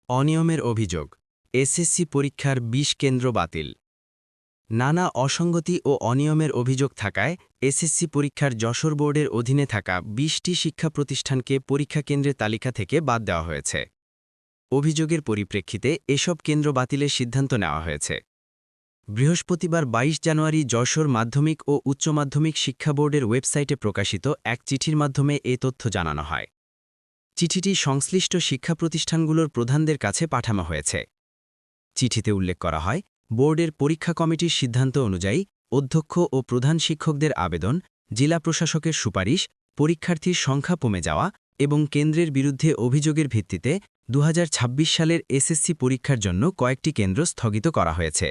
অনিয়মের অভিযোগ এসএসসি পরীক্ষার ২০ কেন্দ্র বাতিল। নানা অসঙ্গতি ও অনিয়মের অভিযোগ থাকায় এসএসসি পরীক্ষার যশোর বোর্ডের অধীনে থাকা ২০টি শিক্ষা প্রতিষ্ঠানকে পরীক্ষা কেন্দ্রের তালিকা থেকে বাদ দেওয়া হয়েছে। অভিযোগের পরিপ্রেক্ষিতে এসব কেন্দ্র বাতিলের সিদ্ধান্ত নেওয়া হয়েছে। বৃহস্পতিবার ২২ জানুয়ারি যশোর মাধ্যমিক ও উচ্চ মাধ্যমিক শিক্ষা বোর্ডের ওয়েবসাইটে প্রকাশিত এক চিঠির মাধ্যমে এ তথ্য জানানো হয়। চিঠিটি সংশ্লিষ্ট শিক্ষা প্রতিষ্ঠানগুলোর প্রধানদের কাছে পাঠানো হয়েছে। চিঠিতে উল্লেখ করা হয়, বোর্ডের পরীক্ষা কমিটির সিদ্ধান্ত অনুযায়ী অধ্যক্ষ ও প্রধান শিক্ষকদের আবেদন, জেলা প্রশাসকের সুপারিশ, পরীক্ষার্থীর সংখ্যা কমে যাওয়া এবং কেন্দ্রের বিরুদ্ধে অভিযোগের ভিত্তিতে ২০২৬ সালের এসএসসি পরীক্ষার জন্য কয়েকটি কেন্দ্র স্থগিত করা হয়েছে।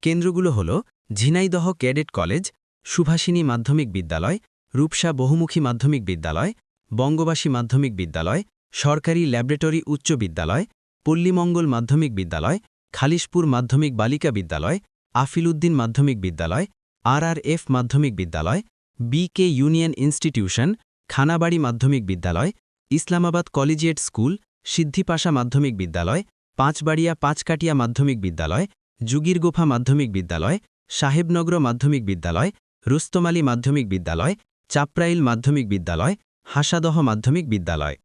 কেন্দ্রগুলো হল ঝিনাইদহ ক্যাডেট কলেজ, সুভাষিনী মাধ্যমিক বিদ্যালয়, রূপসা বহুমুখী মাধ্যমিক বিদ্যালয়, বঙ্গবাসী মাধ্যমিক বিদ্যালয়, সরকারি ল্যাবরেটরি উচ্চ বিদ্যালয়, পল্লীমঙ্গল মাধ্যমিক বিদ্যালয়, খালিশপুর মাধ্যমিক বালিকা বিদ্যালয়, আফিল উদ্দিন মাধ্যমিক বিদ্যালয়, আরআরএফ মাধ্যমিক বিদ্যালয়, বিকে ইউনিয়ন ইনস্টিটিউশন, খানাবাড়ি মাধ্যমিক বিদ্যালয়, ইসলামাবাদ কলেজিয়েট স্কুল, সিদ্ধিপাশা মাধ্যমিক বিদ্যালয়, পাঁচবাড়িয়া পাঁচকাটিয়া মাধ্যমিক বিদ্যালয়, যুগিরগোফা মাধ্যমিক বিদ্যালয়, সাহেবনগর মাধ্যমিক বিদ্যালয়, রুস্তম আলী মাধ্যমিক বিদ্যালয়, চাপরাইল মাধ্যমিক বিদ্যালয়, হাসাদহ মাধ্যমিক বিদ্যালয়।